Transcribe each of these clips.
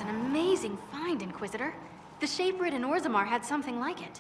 That's an amazing find, Inquisitor. The Shaperid in Orzammar had something like it.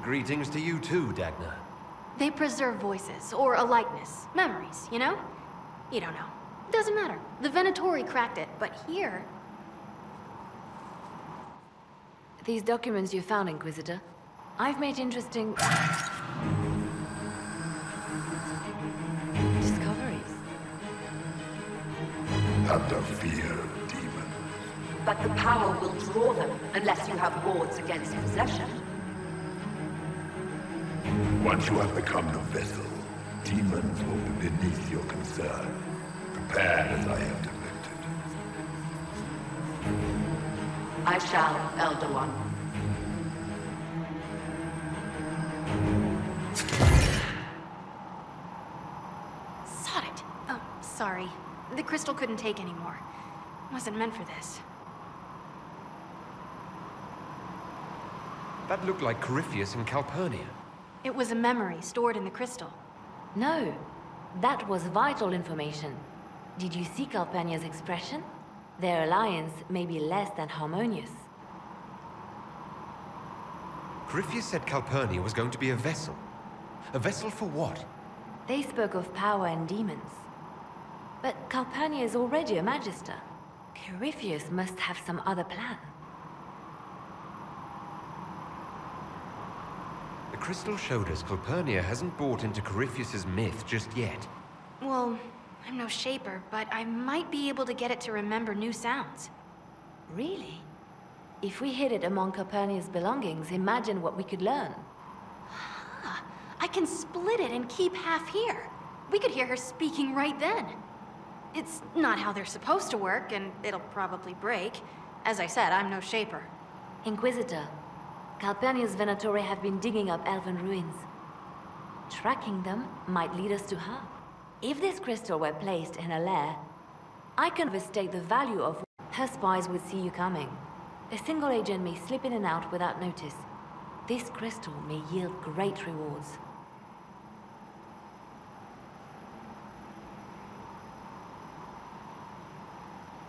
Greetings to you too, Dagna. They preserve voices, or a likeness, memories, you know? You don't know. Doesn't matter. The Venatori cracked it, but here... These documents you found, Inquisitor, I've made interesting... discoveries. Under fear, demon. But the power will draw them unless you have wards against possession. Once you have become the vessel, demons will be beneath your concern. Prepare as I have directed. I shall, Elder One. Sod it. Oh, sorry. The crystal couldn't take anymore. Wasn't meant for this. That looked like Corypheus and Calpurnia. It was a memory stored in the crystal. No, that was vital information. Did you see Calpurnia's expression? Their alliance may be less than harmonious. Corypheus said Calpurnia was going to be a vessel. A vessel for what? They spoke of power and demons. But Calpurnia is already a magister. Corypheus must have some other plan. The crystal showed us Calpurnia hasn't bought into Corypheus's myth just yet. Well, I'm no shaper, but I might be able to get it to remember new sounds. Really? If we hid it among Calpurnia's belongings, imagine what we could learn. I can split it and keep half here. We could hear her speaking right then. It's not how they're supposed to work, and it'll probably break. As I said, I'm no shaper. Inquisitor, Calpurnia's Venatori have been digging up elven ruins. Tracking them might lead us to her. If this crystal were placed in a lair, I can overstate the value of... Her spies would see you coming. A single agent may slip in and out without notice. This crystal may yield great rewards.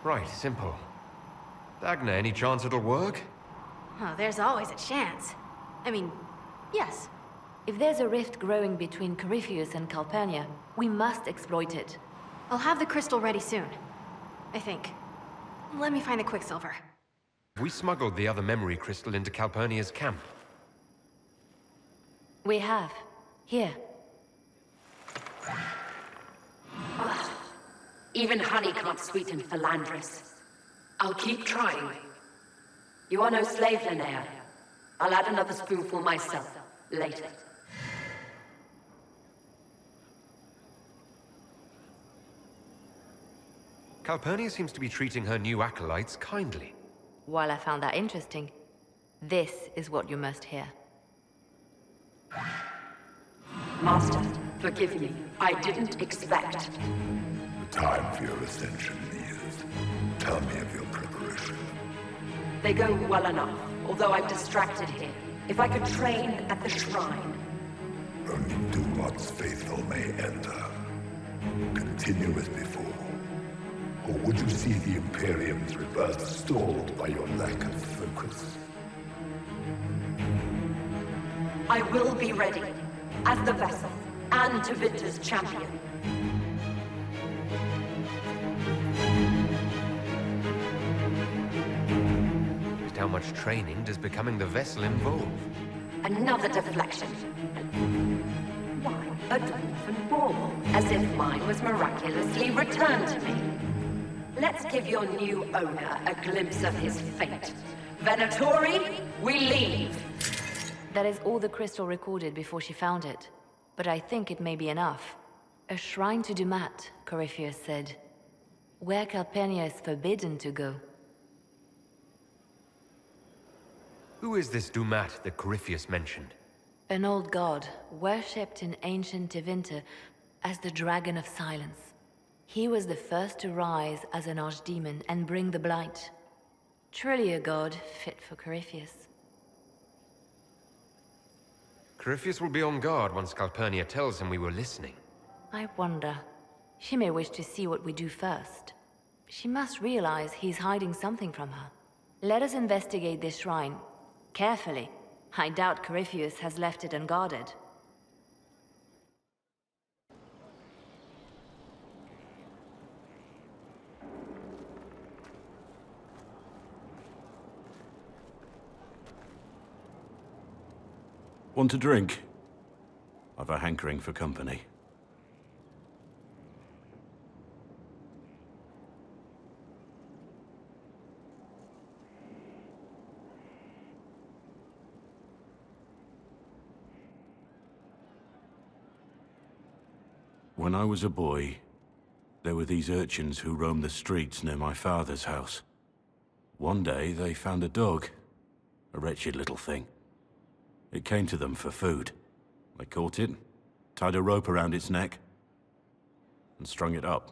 Right, simple. Dagna, any chance it'll work? Oh, there's always a chance. I mean, yes. If there's a rift growing between Corypheus and Calpurnia, we must exploit it. I'll have the crystal ready soon. I think. Let me find the Quicksilver. We smuggled the other memory crystal into Calpurnia's camp. We have. Here. Even honey can't sweeten Philandris. I'll keep trying. You are no slave, Linnea. I'll add another spoonful myself, later. Calpurnia seems to be treating her new acolytes kindly. While I found that interesting, this is what you must hear. Master, forgive me. I didn't expect. The time for your ascension is. Tell me of your preparation. They go well enough, although I'm distracted here. If I could train at the shrine. Only Dumat's faithful may enter. Continue as before. Or would you see the Imperium's rebirth stalled by your lack of focus? I will be ready, as the vessel, and Tevinter's champion. Just how much training does becoming the vessel involve? Another deflection. Why, a dwarfen bauble, as if mine was miraculously returned to me. Let's give your new owner a glimpse of his fate. Venatori, we leave! That is all the crystal recorded before she found it. But I think it may be enough. A shrine to Dumat, Corypheus said. Where Calpurnia is forbidden to go. Who is this Dumat that Corypheus mentioned? An old god, worshipped in ancient Tevinter as the Dragon of Silence. He was the first to rise as an archdemon and bring the blight. Truly a god fit for Corypheus. Corypheus will be on guard once Calpurnia tells him we were listening. I wonder. She may wish to see what we do first. She must realize he's hiding something from her. Let us investigate this shrine. Carefully. I doubt Corypheus has left it unguarded. Want a drink? I've a hankering for company. When I was a boy, there were these urchins who roamed the streets near my father's house. One day, they found a dog. A wretched little thing. It came to them for food. They caught it, tied a rope around its neck, and strung it up.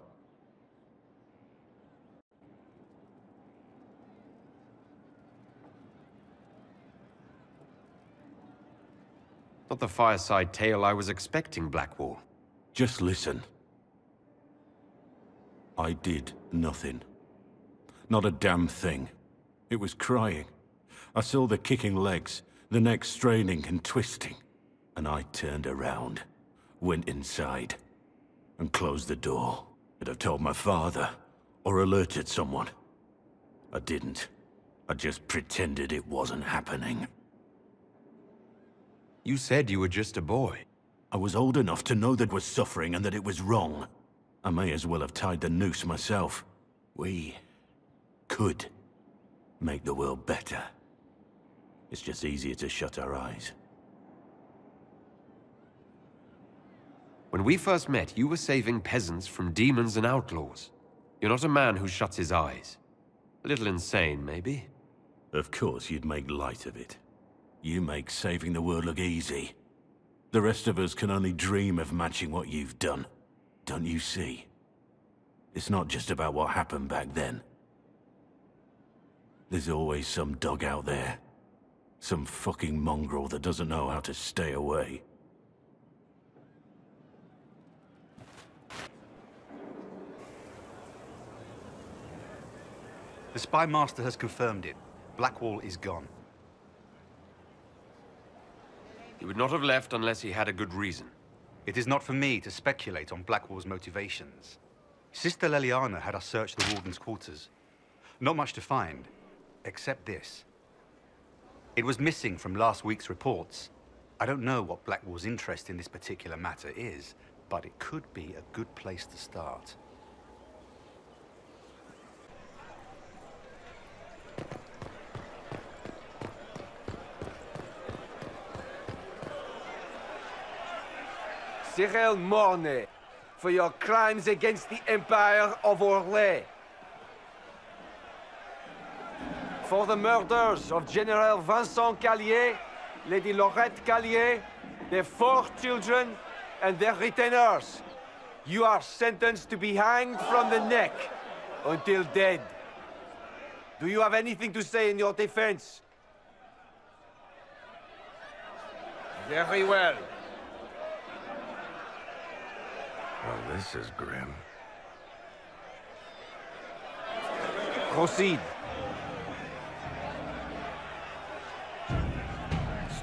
Not the fireside tale I was expecting, Blackwall. Just listen. I did nothing. Not a damn thing. It was crying. I saw the kicking legs, the neck straining and twisting. And I turned around, went inside, and closed the door. I'd have told my father, or alerted someone. I didn't. I just pretended it wasn't happening. You said you were just a boy. I was old enough to know that was suffering and that it was wrong. I may as well have tied the noose myself. We could make the world better. It's just easier to shut our eyes. When we first met, you were saving peasants from demons and outlaws. You're not a man who shuts his eyes. A little insane, maybe? Of course you'd make light of it. You make saving the world look easy. The rest of us can only dream of matching what you've done. Don't you see? It's not just about what happened back then. There's always some dog out there. Some fucking mongrel that doesn't know how to stay away. The Spy Master has confirmed it. Blackwall is gone. He would not have left unless he had a good reason. It is not for me to speculate on Blackwall's motivations. Sister Leliana had us search the Warden's quarters. Not much to find, except this. It was missing from last week's reports. I don't know what Blackwall's interest in this particular matter is, but it could be a good place to start. Cyril Mornay, for your crimes against the Empire of Orlais. For the murders of General Vincent Callier, Lady Laurette Callier, their 4 children, and their retainers. You are sentenced to be hanged from the neck until dead. Do you have anything to say in your defense? Very well. Well, this is grim. Proceed.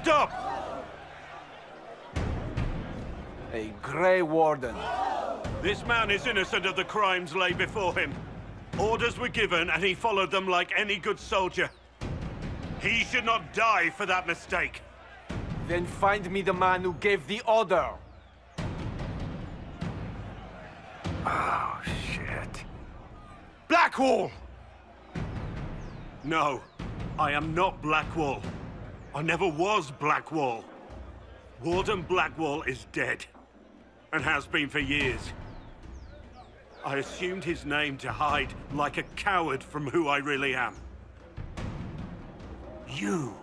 Stop! A Grey Warden. This man is innocent of the crimes laid before him. Orders were given and he followed them like any good soldier. He should not die for that mistake. Then find me the man who gave the order. Oh, shit. Blackwall! No, I am not Blackwall. I never was Blackwall. Warden Blackwall is dead, and has been for years. I assumed his name to hide like a coward from who I really am. You,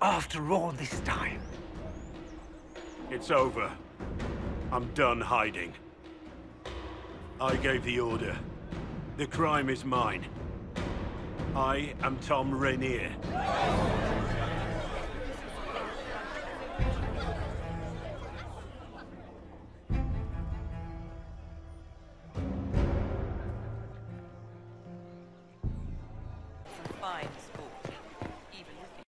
after all this time. It's over. I'm done hiding. I gave the order. The crime is mine. I am Tom Rainier. fine sport, even with you.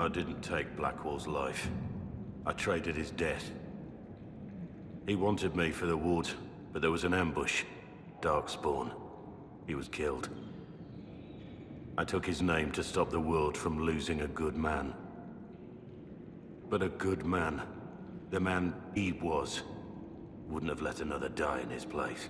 I didn't take Blackwall's life. I traded his death. He wanted me for the woods, but there was an ambush. Darkspawn. He was killed. I took his name to stop the world from losing a good man. But a good man, the man he was, wouldn't have let another die in his place.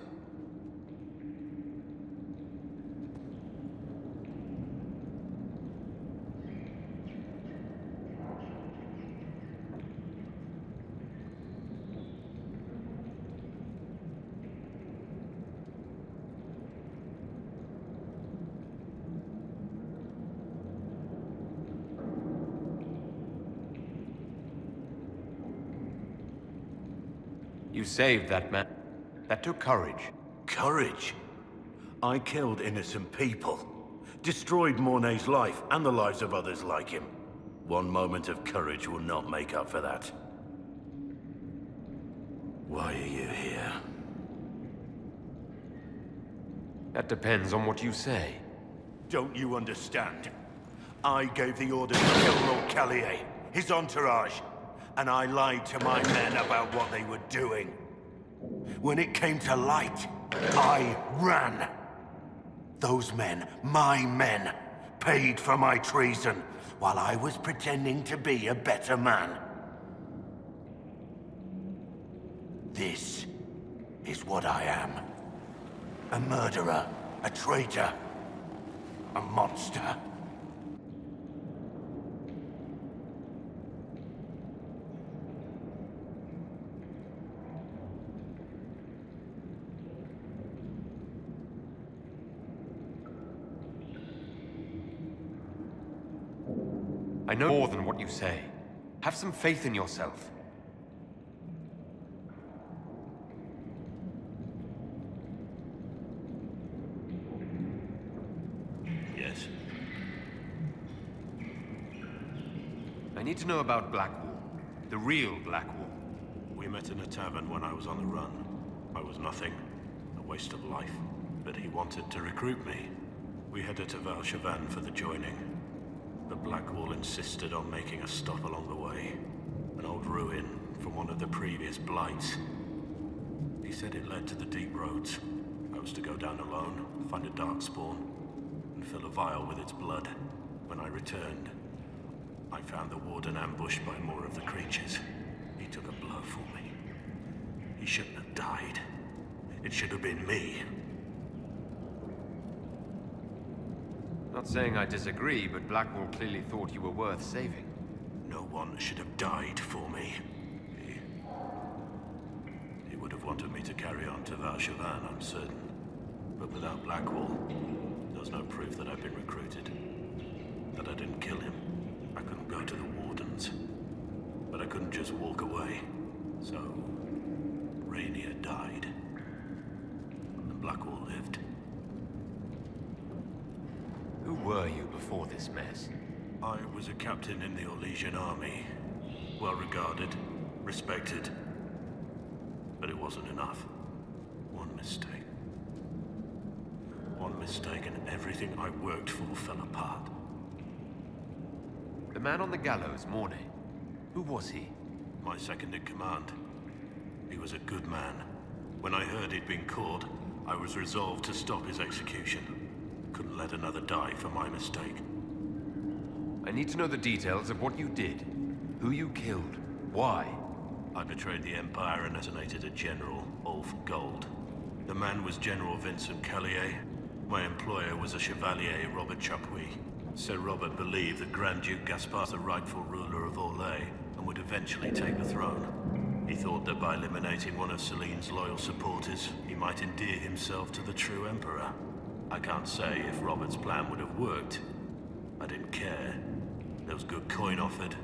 You saved that man. That took courage. Courage? I killed innocent people. Destroyed Mornay's life and the lives of others like him. One moment of courage will not make up for that. Why are you here? That depends on what you say. Don't you understand? I gave the order to kill Lord Callier, his entourage, and I lied to my men about what they were doing. When it came to light, I ran. Those men, my men, paid for my treason, while I was pretending to be a better man. This is what I am. A murderer, a traitor, a monster. I know more than what you say. Have some faith in yourself. Yes. I need to know about Blackwall. The real Blackwall. We met in a tavern when I was on the run. I was nothing. A waste of life. But he wanted to recruit me. We headed to Valshavan for the joining. But Blackwall insisted on making a stop along the way. An old ruin from one of the previous blights. He said it led to the deep roads. I was to go down alone, find a darkspawn, and fill a vial with its blood. When I returned, I found the Warden ambushed by more of the creatures. He took a blow for me. He shouldn't have died. It should have been me. Not saying I disagree, but Blackwall clearly thought you were worth saving. No one should have died for me. He would have wanted me to carry on to Valshavan, I'm certain. But without Blackwall, there's no proof that I've been recruited. That I didn't kill him. I couldn't go to the Wardens. But I couldn't just walk away. So, Rainier died. And Blackwall lived. Who were you before this mess? I was a captain in the Orlesian army. Well regarded, respected. But it wasn't enough. One mistake. One mistake and everything I worked for fell apart. The man on the gallows, Mornay. Who was he? My second in command. He was a good man. When I heard he'd been caught, I was resolved to stop his execution. Couldn't let another die for my mistake. I need to know the details of what you did. Who you killed. Why? I betrayed the Empire and assassinated a general, Ulf Gold. The man was General Vincent Callier. My employer was a Chevalier, Robert Chapuis. Sir Robert believed that Grand Duke Gaspard's the rightful ruler of Orlais and would eventually take the throne. He thought that by eliminating one of Celine's loyal supporters, he might endear himself to the true Emperor. I can't say if Robert's plan would have worked. I didn't care. There was good coin offered,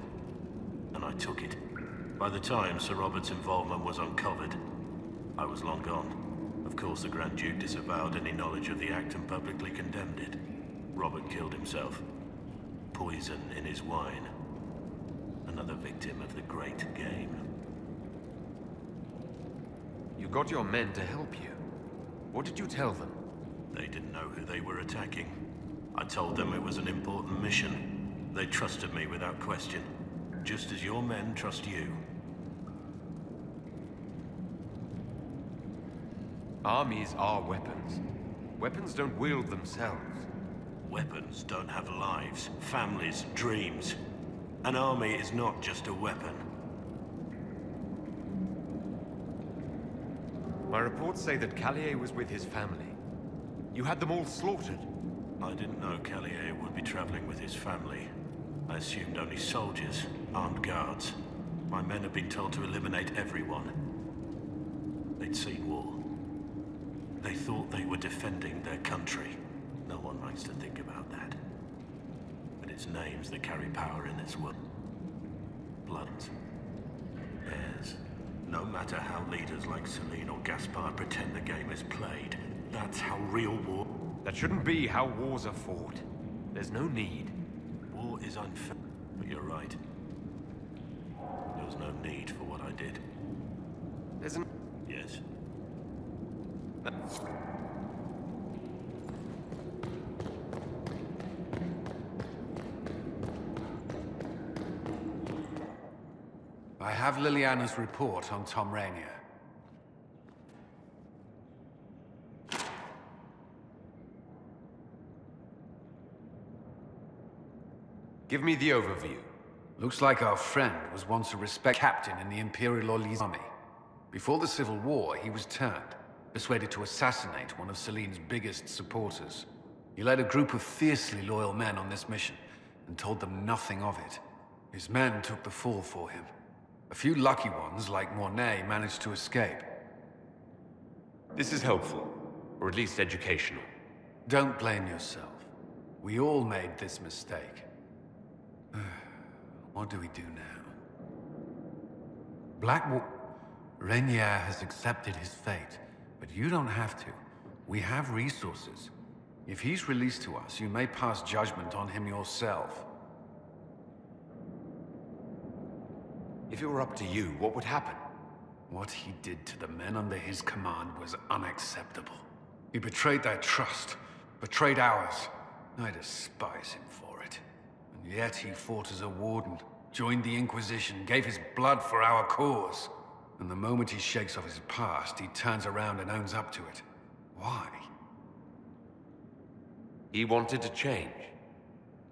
and I took it. By the time Sir Robert's involvement was uncovered, I was long gone. Of course, the Grand Duke disavowed any knowledge of the act and publicly condemned it. Robert killed himself. Poison in his wine. Another victim of the great game. You got your men to help you. What did you tell them? They didn't know who they were attacking. I told them it was an important mission. They trusted me without question. Just as your men trust you. Armies are weapons. Weapons don't wield themselves. Weapons don't have lives, families, dreams. An army is not just a weapon. My reports say that Callier was with his family. You had them all slaughtered. I didn't know Callier would be traveling with his family. I assumed only soldiers, armed guards. My men had been told to eliminate everyone. They'd seen war. They thought they were defending their country. No one likes to think about that. But it's names that carry power in this world. Bloods. Heirs. No matter how leaders like Celine or Gaspard pretend the game is played, that's how real war... That shouldn't be how wars are fought. There's no need. War is unfair. But you're right. There was no need for what I did. There's an... Yes. I have Liliana's report on Tom Rainier. Give me the overview. Looks like our friend was once a respected captain in the Imperial Orleans army. Before the Civil War, he was turned, persuaded to assassinate one of Celine's biggest supporters. He led a group of fiercely loyal men on this mission, and told them nothing of it. His men took the fall for him. A few lucky ones, like Mornay, managed to escape. This is helpful, or at least educational. Don't blame yourself. We all made this mistake. What do we do now? Rainier has accepted his fate, but you don't have to. We have resources. If he's released to us, you may pass judgment on him yourself. If it were up to you, what would happen? What he did to the men under his command was unacceptable. He betrayed their trust, betrayed ours. I despise him for it. And yet he fought as a warden, joined the Inquisition, gave his blood for our cause. And the moment he shakes off his past, he turns around and owns up to it. Why? He wanted to change.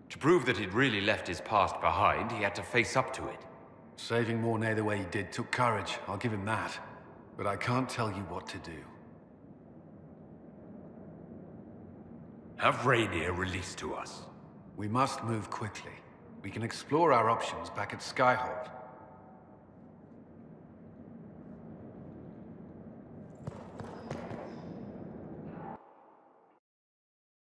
To prove that he'd really left his past behind, he had to face up to it. Saving Mornay the way he did took courage, I'll give him that. But I can't tell you what to do. Have Rainier released to us. We must move quickly. We can explore our options back at Skyhold.